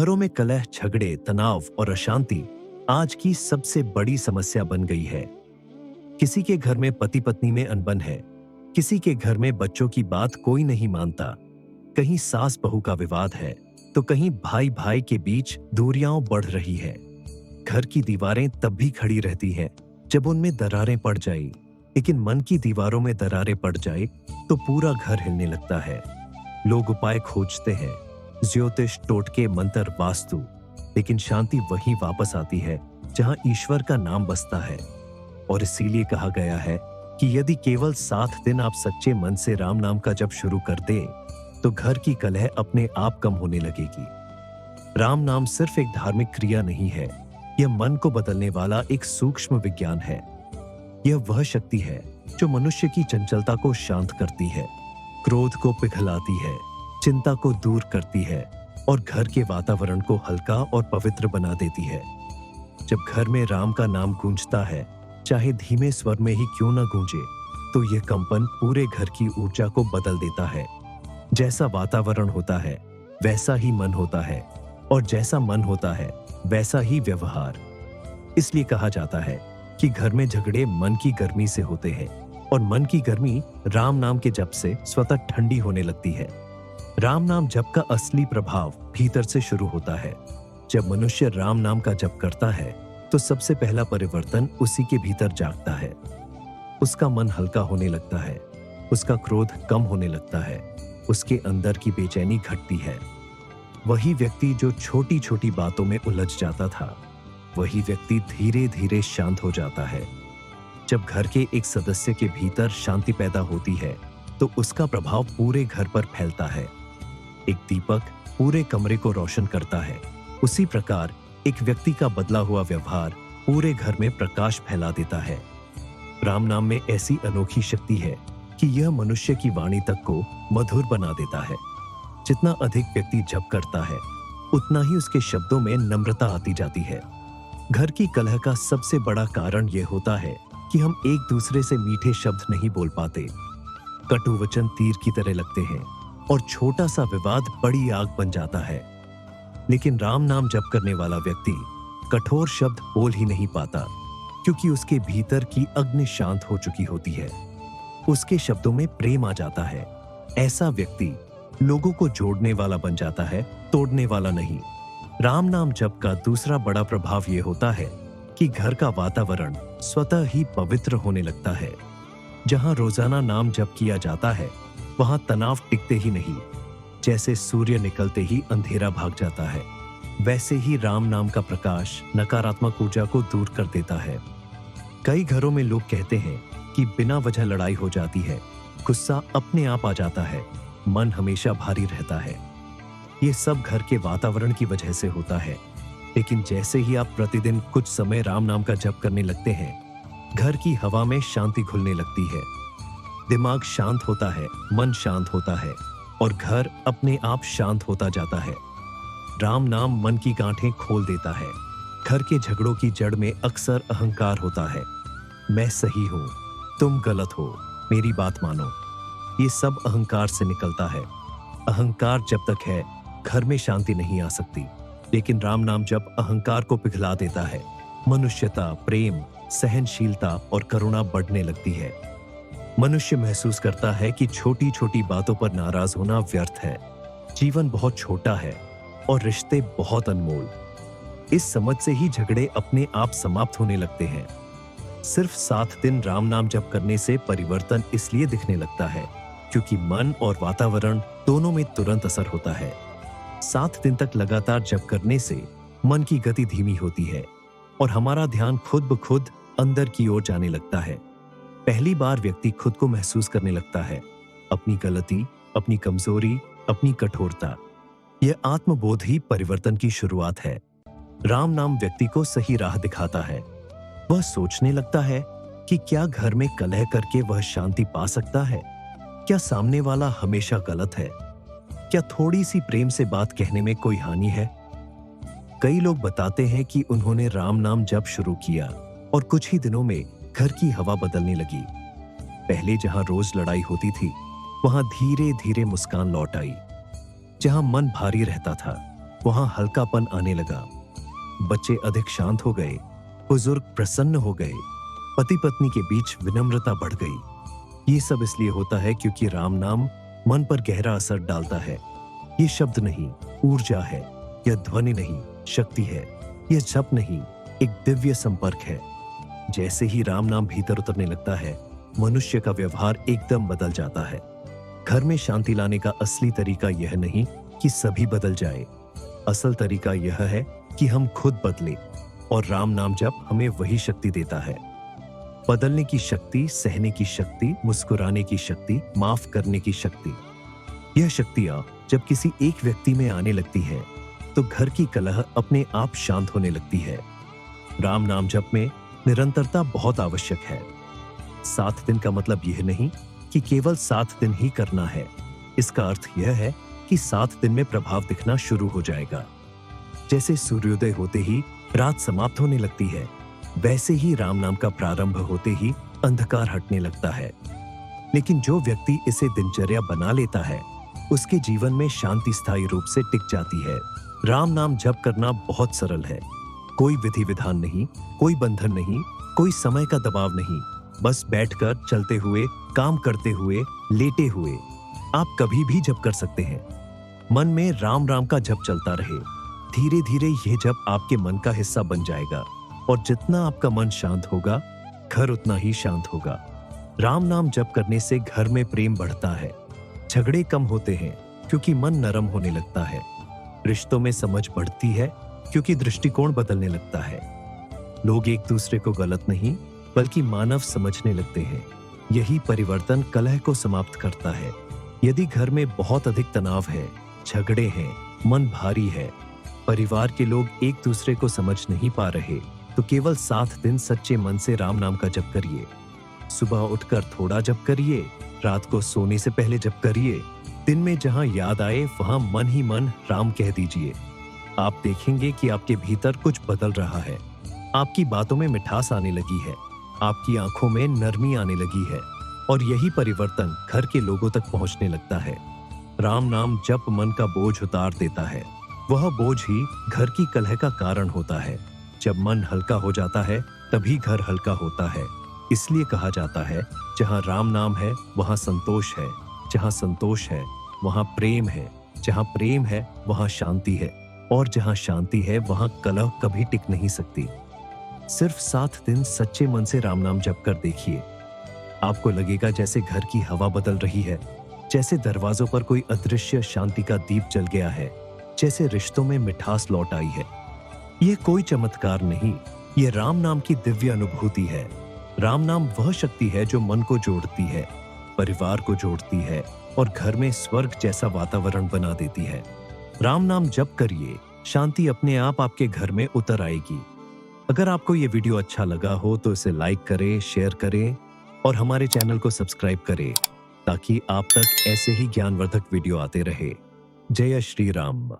घरों में कलह, झगड़े, तनाव और अशांति आज की सबसे बड़ी समस्या बन गई है। किसी के घर में पति पत्नी में अनबन है, किसी के घर में बच्चों की बात कोई नहीं मानता, कहीं सास बहू का विवाद है, तो कहीं भाई भाई के बीच दूरियां बढ़ रही है। घर की दीवारें तब भी खड़ी रहती हैं जब उनमें दरारें पड़ जाए, लेकिन मन की दीवारों में दरारें पड़ जाए तो पूरा घर हिलने लगता है। लोग उपाय खोजते हैं, ज्योतिष, टोटके, मंत्र, वास्तु, लेकिन शांति वहीं वापस आती है जहां ईश्वर का नाम बसता है। और इसीलिए कहा गया है कि यदि केवल 7 दिन आप सच्चे मन से राम नाम का जप शुरू कर दें, तो घर की कलह अपने आप कम होने लगेगी। राम नाम सिर्फ एक धार्मिक क्रिया नहीं है, यह मन को बदलने वाला एक सूक्ष्म विज्ञान है। यह वह शक्ति है जो मनुष्य की चंचलता को शांत करती है, क्रोध को पिघलाती है, चिंता को दूर करती है और घर के वातावरण को हल्का और पवित्र बना देती है। जब घर में राम का नाम गूंजता है, चाहे धीमे स्वर में ही क्यों ना गूंजे, तो यह कंपन पूरे घर की ऊर्जा को बदल देता है। जैसा वातावरण होता है वैसा ही मन होता है, और जैसा मन होता है वैसा ही व्यवहार। इसलिए कहा जाता है कि घर में झगड़े मन की गर्मी से होते हैं, और मन की गर्मी राम नाम के जप से स्वतः ठंडी होने लगती है। राम नाम जप का असली प्रभाव भीतर से शुरू होता है। जब मनुष्य राम नाम का जप करता है तो सबसे पहला परिवर्तन उसी के भीतर जागता है। उसका मन हल्का होने लगता है, उसका क्रोध कम होने लगता है, उसके अंदर की बेचैनी घटती है। वही व्यक्ति जो छोटी छोटी बातों में उलझ जाता था, वही व्यक्ति धीरे धीरे शांत हो जाता है। जब घर के एक सदस्य के भीतर शांति पैदा होती है तो उसका प्रभाव पूरे घर पर फैलता है। एक दीपक पूरे कमरे को रोशन करता है, उसी प्रकार एक व्यक्ति का बदला हुआ व्यवहार पूरे घर में प्रकाश फैला देता है। राम नाम में ऐसी अनोखी शक्ति है कि यह मनुष्य की वाणी तक को मधुर बना देता है। जितना अधिक व्यक्ति जप करता है, उतना ही उसके शब्दों में नम्रता आती जाती है। घर की कलह का सबसे बड़ा कारण यह होता है कि हम एक दूसरे से मीठे शब्द नहीं बोल पाते। कटु वचन तीर की तरह लगते हैं और छोटा सा विवाद बड़ी आग बन जाता है। लेकिन राम नाम जप करने वाला व्यक्ति कठोर शब्द बोल ही नहीं पाता, क्योंकि उसके भीतर की अग्नि शांत हो चुकी होती है। उसके शब्दों में प्रेम आ जाता है। ऐसा व्यक्ति लोगों को जोड़ने वाला बन जाता है, तोड़ने वाला नहीं। राम नाम जप का दूसरा बड़ा प्रभाव यह होता है कि घर का वातावरण स्वतः ही पवित्र होने लगता है। जहां रोजाना नाम जप किया जाता है, वहां तनाव टिकते ही नहीं। जैसे सूर्य निकलते ही अंधेरा भाग जाता है, वैसे ही राम नाम का प्रकाश नकारात्मक ऊर्जा को दूर कर देता है। कई घरों में लोग कहते हैं कि बिना वजह लड़ाई हो जाती है, गुस्सा अपने आप आ जाता है, मन हमेशा भारी रहता है। ये सब घर के वातावरण की वजह से होता है। लेकिन जैसे ही आप प्रतिदिन कुछ समय राम नाम का जप करने लगते हैं, घर की हवा में शांति घुलने लगती है। दिमाग शांत होता है, मन शांत होता है और घर अपने आप शांत होता जाता है। राम नाम मन की गांठें खोल देता है। घर के झगड़ों की जड़ में अक्सर अहंकार होता है। मैं सही हूं, तुम गलत हो, मेरी बात मानो। ये सब अहंकार से निकलता है। अहंकार जब तक है, घर में शांति नहीं आ सकती। लेकिन राम नाम जब अहंकार को पिघला देता है, मनुष्यता, प्रेम, सहनशीलता और करुणा बढ़ने लगती है। मनुष्य महसूस करता है कि छोटी छोटी बातों पर नाराज होना व्यर्थ है। जीवन बहुत छोटा है और रिश्ते बहुत अनमोल। इस समझ से ही झगड़े अपने आप समाप्त होने लगते हैं। सिर्फ 7 दिन राम नाम जप करने से परिवर्तन इसलिए दिखने लगता है क्योंकि मन और वातावरण दोनों में तुरंत असर होता है। 7 दिन तक लगातार जप करने से मन की गति धीमी होती है और हमारा ध्यान खुद ब खुद अंदर की ओर जाने लगता है। पहली बार व्यक्ति खुद को महसूस करने लगता है, अपनी गलती, अपनी कमजोरी, अपनी कठोरता। यह आत्मबोध ही परिवर्तन की शुरुआत है। राम नाम व्यक्ति को सही राह दिखाता है। वह सोचने लगता है कि क्या घर में कलह करके वह शांति पा सकता है? क्या सामने वाला हमेशा गलत है? क्या थोड़ी सी प्रेम से बात कहने में कोई हानि है? कई लोग बताते हैं कि उन्होंने राम नाम जप शुरू किया और कुछ ही दिनों में घर की हवा बदलने लगी। पहले जहां रोज लड़ाई होती थी, वहां धीरे धीरे मुस्कान लौट आई। जहां मन भारी रहता था, वहां हल्कापन आने लगा। बच्चे अधिक शांत हो गए, बुजुर्ग प्रसन्न हो गए, पति पत्नी के बीच विनम्रता बढ़ गई। ये सब इसलिए होता है क्योंकि राम नाम मन पर गहरा असर डालता है। ये शब्द नहीं, ऊर्जा है। यह ध्वनि नहीं, शक्ति है। यह जप नहीं, एक दिव्य संपर्क है। जैसे ही राम नाम भीतर उतरने लगता है, मनुष्य का व्यवहार एकदम बदल जाता है। घर में शांति लाने का असली तरीका यह नहीं कि सभी बदल जाए। असल तरीका यह है कि हम खुद बदले, और राम नाम जप हमें वही शक्ति देता है। बदलने की शक्ति, सहने की शक्ति, मुस्कुराने की शक्ति, माफ करने की शक्ति। यह शक्तियां जब किसी एक व्यक्ति में आने लगती है तो घर की कलह अपने आप शांत होने लगती है। राम नाम जप में निरंतरता बहुत आवश्यक है। 7 दिन का मतलब यह नहीं कि केवल 7 दिन ही करना है। इसका अर्थ यह है कि 7 दिन में प्रभाव दिखना शुरू हो जाएगा। जैसे सूर्योदय होते ही रात समाप्त होने लगती है, वैसे ही राम नाम का प्रारंभ होते ही अंधकार हटने लगता है। लेकिन जो व्यक्ति इसे दिनचर्या बना लेता है, उसके जीवन में शांति स्थायी रूप से टिक जाती है। राम नाम जप करना बहुत सरल है। कोई विधि विधान नहीं, कोई बंधन नहीं, कोई समय का दबाव नहीं। बस बैठकर, चलते हुए, काम करते हुए, लेटे हुए आप कभी भी जप कर सकते हैं। मन में राम राम का जप चलता रहे। धीरे धीरे यह जप आपके मन का हिस्सा बन जाएगा, और जितना आपका मन शांत होगा, घर उतना ही शांत होगा। राम नाम जप करने से घर में प्रेम बढ़ता है, झगड़े कम होते हैं क्योंकि मन नरम होने लगता है, रिश्तों में समझ बढ़ती है क्योंकि दृष्टिकोण बदलने लगता है। लोग एक दूसरे को गलत नहीं बल्कि मानव समझने लगते हैं। यही परिवर्तन कलह को समाप्त करता है। यदि घर में बहुत अधिक तनाव है, झगड़े हैं, मन भारी है, परिवार के लोग एक दूसरे को समझ नहीं पा रहे, तो केवल 7 दिन सच्चे मन से राम नाम का जप करिए। सुबह उठकर थोड़ा जप करिए, रात को सोने से पहले जप करिए। दिन में जहां याद आए वहां मन ही मन राम कह दीजिए। आप देखेंगे कि आपके भीतर कुछ बदल रहा है। आपकी बातों में मिठास आने लगी है, आपकी आंखों में नरमी आने लगी है, और यही परिवर्तन घर के लोगों तक पहुंचने लगता है। राम नाम जप मन का बोझ उतार देता है। वह बोझ ही घर की कलह का कारण होता है। जब मन हल्का हो जाता है, तभी घर हल्का होता है। इसलिए कहा जाता है, जहां राम नाम है वहां संतोष है, जहां संतोष है वहां प्रेम है, जहां प्रेम है वहां शांति है, और जहां शांति है वहां कलह कभी टिक नहीं सकती। सिर्फ 7 दिन सच्चे मन से राम नाम जप कर देखिए। आपको लगेगा जैसे घर की हवा बदल रही है, जैसे दरवाजों पर कोई अदृश्य शांति का दीप जल गया है, जैसे रिश्तों में मिठास लौट आई है। यह कोई चमत्कार नहीं, यह राम नाम की दिव्य अनुभूति है। राम नाम वह शक्ति है जो मन को जोड़ती है, परिवार को जोड़ती है, और घर में स्वर्ग जैसा वातावरण बना देती है। राम नाम जप करिए, शांति अपने आप आपके घर में उतर आएगी। अगर आपको ये वीडियो अच्छा लगा हो तो इसे लाइक करें, शेयर करें, और हमारे चैनल को सब्सक्राइब करें, ताकि आप तक ऐसे ही ज्ञानवर्धक वीडियो आते रहे। जय श्री राम।